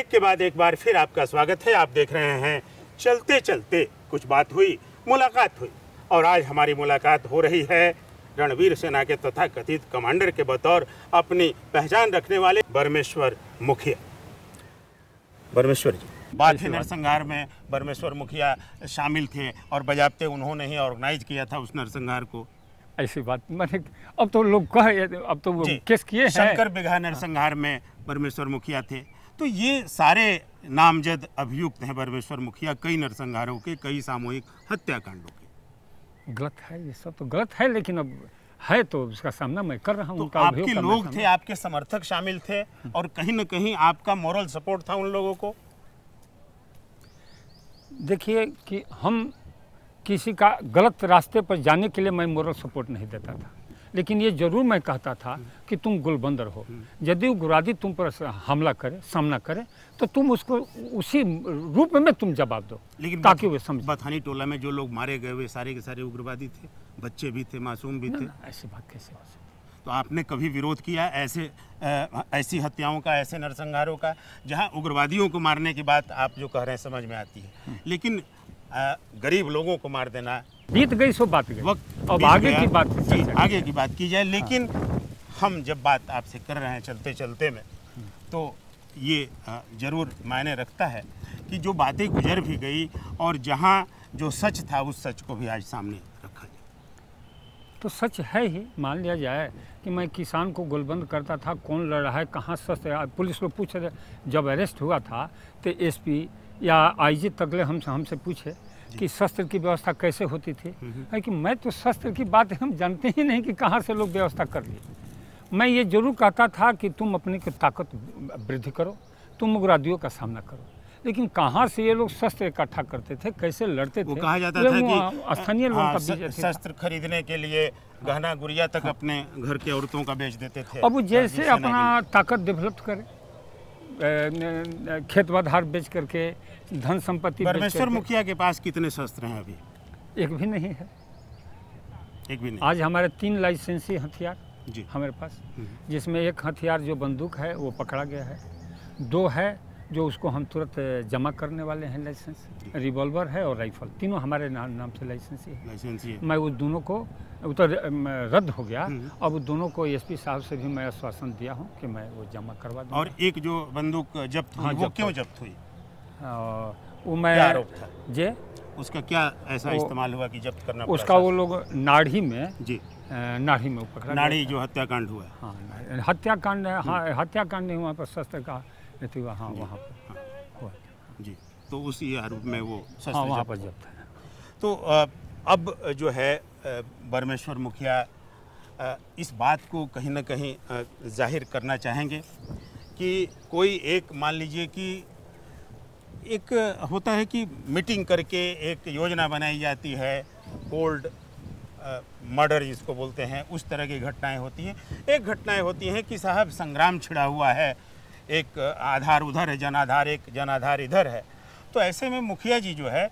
Break के बाद एक बार फिर आपका स्वागत है। आप देख रहे हैं चलते चलते कुछ बात हुई, मुलाकात हुई, और आज हमारी मुलाकात हो रही है रणवीर सेना के तथा कथित कमांडर के बतौर अपनी पहचान रखने वाले बरमेश्वर मुखिया। बरमेश्वर जी, बात है नरसंहार में बरमेश्वर मुखिया शामिल थे और बजाबते उन्होंने ही ऑर्गेनाइज किया था उस नरसंहार को। ऐसी बात मैंने अब तो लोग कहे, अब तो केस किए हैं। शंकर बिगहा नरसंहार में बरमेश्वर मुखिया थे। तो ये सारे नामजद अभियुक्त हैं बरमेश्वर मुखिया, कई नरसंहारों के, कई सामूहिक हत्याकांडों के। गलत है, ये सब तो गलत है, लेकिन अब है तो उसका सामना मैं कर रहा हूँ। तो आपके लोग थे, आपके समर्थक शामिल थे और कहीं न कहीं आपका मॉरल सपोर्ट था उन लोगों को। देखिए कि हम किसी का गलत रास्ते पर जाने के लिए मैं मोरल सपोर्ट नहीं देता था, लेकिन ये जरूर मैं कहता था कि तुम गुलबंदर हो। यदि उग्रवादी तुम पर हमला करे, सामना करे, तो तुम उसको उसी रूप में तुम जवाब दो, लेकिन ताकि वे समझ। बथानी टोला में जो लोग मारे गए वे सारे के सारे उग्रवादी थे, बच्चे भी थे, मासूम भी थे। ऐसी बात कैसे हो सकती? तो आपने कभी विरोध किया ऐसी हत्याओं का, ऐसे नरसंहारों का, जहां उग्रवादियों को मारने की बात आप जो कह रहे हैं समझ में आती है, लेकिन गरीब लोगों को मार देना बीत गई, सो बात गई। वक्त अब आगे की बात, आगे की बात की जाए। लेकिन हम जब बात आपसे कर रहे हैं चलते चलते में, तो ये जरूर मायने रखता है कि जो बातें गुजर भी गई और जहां जो सच था उस सच को भी आज सामने रखा जाए। तो सच है ही, मान लिया जाए कि मैं किसान को गोलबंद करता था, कौन लड़ रहा है, कहाँ शस्त्र। पुलिस लोग पूछ रहे, जब अरेस्ट हुआ था तो एसपी या आईजी तकले हमसे पूछे कि शस्त्र की व्यवस्था कैसे होती थी, है कि मैं तो शस्त्र की बात हम जानते ही नहीं कि कहाँ से लोग व्यवस्था कर लिए। मैं ये जरूर कहता था कि तुम अपनी ताकत वृद्धि करो, तुम उग्रवादियों का सामना करो, लेकिन कहाँ से ये लोग शस्त्र इकट्ठा करते थे, कैसे लड़ते थे। कहा जाता था कि स्थानीय लोगों का शस्त्र खरीदने के लिए गहना गुड़िया तक अपने घर के औरतों का बेच देते थे। अब जैसे अपना ताकत डेवलप करे, खेत बधार बेच करके, धन संपत्ति। बरमेश्वर मुखिया के पास कितने शस्त्र हैं अभी? एक भी नहीं है, एक भी नहीं। आज हमारे 3 लाइसेंसी हथियार जी हमारे पास, जिसमें एक हथियार जो बंदूक है वो पकड़ा गया है, 2 है जो उसको हम तुरंत जमा करने वाले हैं लाइसेंस, रिवॉल्वर है और राइफल, तीनों हमारे नाम से लाइसेंसी है। मैं उस दोनों को तो रद्द हो गया, अब उस दोनों को एसपी साहब से भी मैं आश्वासन दिया हूँ कि मैं वो जमा करवा दूँ। और एक जो बंदूक जब्त हुई, वो क्यों जब्त हुई? वो मैं आरोप था जे उसका क्या ऐसा इस्तेमाल हुआ कि जब्त करना पड़ा? उसका वो लोग नाड़ी में पकड़ा, नाड़ी जो हत्याकांड हुआ। हाँ, हत्याकांड, हाँ हत्याकांड नहीं, वहाँ पर शस्त्र का हुआ। हाँ, वहाँ पर हुआ जी। तो उसी आरोप में वो शस्त्र वहाँ पर जब्त है। तो अब जो है बरमेश्वर मुखिया इस बात को कहीं ना कहीं जाहिर करना चाहेंगे कि कोई एक, मान लीजिए कि एक होता है कि मीटिंग करके एक योजना बनाई जाती है, कोल्ड मर्डर जिसको बोलते हैं, उस तरह की घटनाएं होती हैं। एक घटनाएं होती हैं कि साहब संग्राम छिड़ा हुआ है, एक आधार उधर है, जनाधार, एक जनाधार इधर है। तो ऐसे में मुखिया जी जो है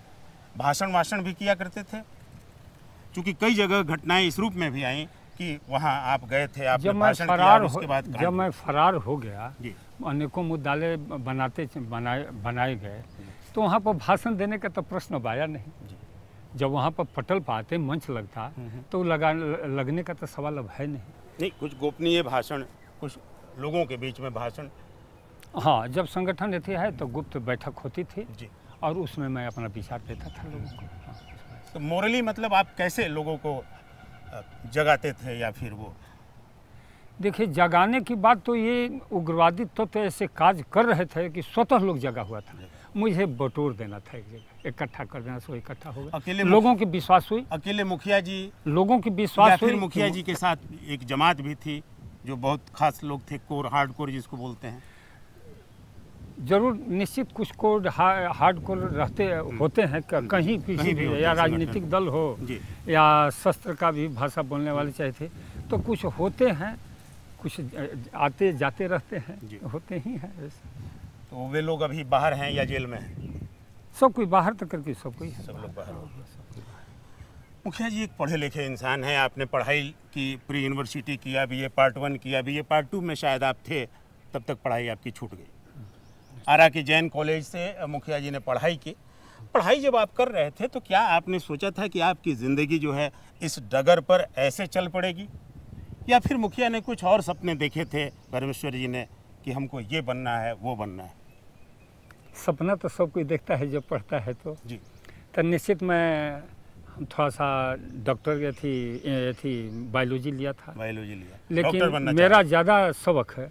भाषण भी किया करते थे, क्योंकि कई जगह घटनाएं इस रूप में भी आई कि वहाँ आप गए थे, आपने भाषण किया, उसके बाद जब मैं फरार हो गया, अनेकों मुद्दाले बनाए गए, तो वहाँ पर भाषण देने का तो प्रश्न आया नहीं। जब वहाँ पर पटल पाते, मंच लगता, तो लगने का तो सवाल अब है नहीं। कुछ गोपनीय भाषण, कुछ लोगों के बीच में भाषण। हाँ, जब संगठन ऐसे है तो गुप्त बैठक होती थी जी, और उसमें मैं अपना विचार देता था लोगों को। हाँ, तो मोरली मतलब आप कैसे लोगों को जगाते थे, या फिर वो? देखिए, जगाने की बात तो ये उग्रवादी तो ऐसे काज कर रहे थे कि स्वतः लोग जगा हुआ था। मुझे बटोर देना था, एक जगह इकट्ठा कर देना, सो इकट्ठा हो गया। अकेले लोगों की विश्वास हुई, अकेले मुखिया जी, लोगों की विश्वास हुई। मुखिया जी के साथ एक जमात भी थी जो बहुत खास लोग थे, कोर, हार्ड कोर जिसको बोलते हैं। जरूर निश्चित कुछ कोड हार्ड कोर रहते होते हैं, कहीं किसी भी, या राजनीतिक दल हो या शस्त्र का भी भाषा बोलने वाले चाहे थे, तो कुछ होते हैं, कुछ आते जाते रहते हैं, होते ही हैं। तो वे लोग अभी बाहर हैं या जेल में हैं? सब कोई बाहर तक करके सब कोई, सब लोग बाहर। मुखिया जी एक पढ़े लिखे इंसान हैं, आपने पढ़ाई की, प्री यूनिवर्सिटी किया, BA पार्ट 1 किया, BA पार्ट 2 में शायद आप थे, तब तक पढ़ाई आपकी छूट गई। आरा के जैन कॉलेज से मुखिया जी ने पढ़ाई की। पढ़ाई जब आप कर रहे थे तो क्या आपने सोचा था कि आपकी ज़िंदगी जो है इस डगर पर ऐसे चल पड़ेगी, या फिर मुखिया ने कुछ और सपने देखे थे परमेश्वर जी ने कि हमको ये बनना है वो बनना है? सपना तो सब कोई देखता है जब पढ़ता है तो जी। तो निश्चित मैं थोड़ा सा डॉक्टर थी बायोलॉजी लिया था, बायोलॉजी लिया, लेकिन डॉक्टर बनना मेरा ज़्यादा सबक है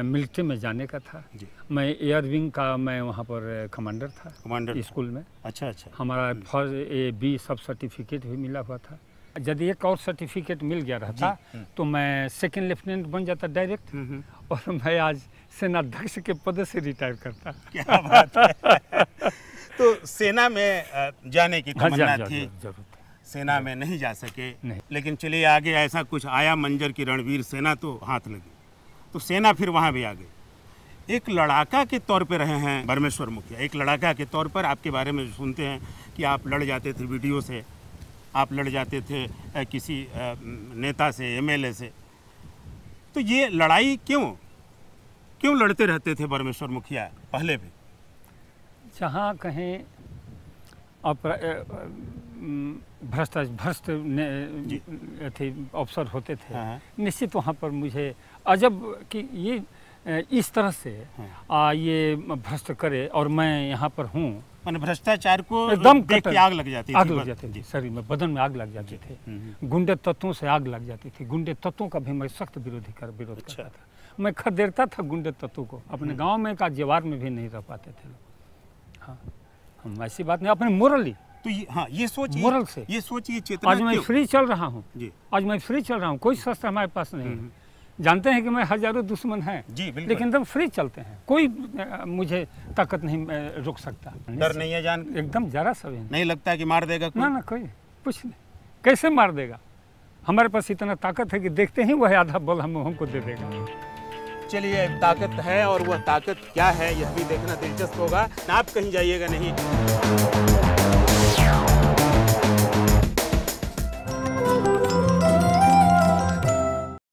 मिलिट्री में जाने का था। जी। मैं एयर विंग का मैं वहाँ पर कमांडर था, कमांडर स्कूल में। अच्छा अच्छा। हमारा फर्स्ट A-B सब सर्टिफिकेट भी मिला हुआ था। यदि एक और सर्टिफिकेट मिल गया रहता तो मैं सेकंड लेफ्टिनेंट बन जाता डायरेक्ट, और मैं आज सेनाध्यक्ष के पद से रिटायर करता। क्या बात है। तो सेना में जाने की तमन्ना थी, जरूर। सेना में नहीं जा सके, नहीं। लेकिन चलिए आगे ऐसा कुछ आया मंजर की रणवीर सेना तो हाथ लगी, तो सेना फिर वहाँ भी आ गई। एक लड़ाका के तौर पे रहे हैं परमेश्वर मुखिया, एक लड़ाका के तौर पर आपके बारे में सुनते हैं कि आप लड़ जाते थे वीडियो से, आप लड़ जाते थे किसी नेता से, MLA से। तो ये लड़ाई क्यों लड़ते रहते थे परमेश्वर मुखिया पहले भी? जहाँ कहीं भ्रष्ट अफसर होते थे, निश्चित वहाँ पर मुझे अजब कि ये इस तरह से ये भ्रष्ट करे और मैं यहाँ पर हूँ। मैंने भ्रष्टाचार को एकदम देख के आग लग जाती थी, आग लग जाती थी शरीर में, बदन में आग लग जाती थे, गुंडे तत्वों से आग लग जाती थी। गुंडे तत्वों का भी मैं सख्त विरोध करता था। मैं खदेड़ता था गुंडे तत्वों को। अपने गांव में का जेवार में भी नहीं रह पाते थे लोग। हाँ, हम ऐसी बात नहीं, अपने मोरली तो ये सोच, मोरल से ये सोच, ये चेतना। आज मैं फ्री चल रहा हूँ, आज मैं फ्री चल रहा हूँ, कोई शस्त्र हमारे पास नहीं है। जानते हैं कि मैं हजारों दुश्मन हैं, लेकिन एकदम फ्री चलते हैं, कोई मुझे ताकत नहीं रोक सकता। डर नहीं है जान? एकदम जरा सा भी नहीं लगता कि मार देगा कोई? ना कोई कुछ नहीं, कैसे मार देगा? हमारे पास इतना ताकत है कि देखते ही वह आधा बल हमको दे देगा। चलिए, ताकत है और वह ताकत क्या है यह भी देखना दिलचस्प होगा। आप कहीं जाइएगा नहीं।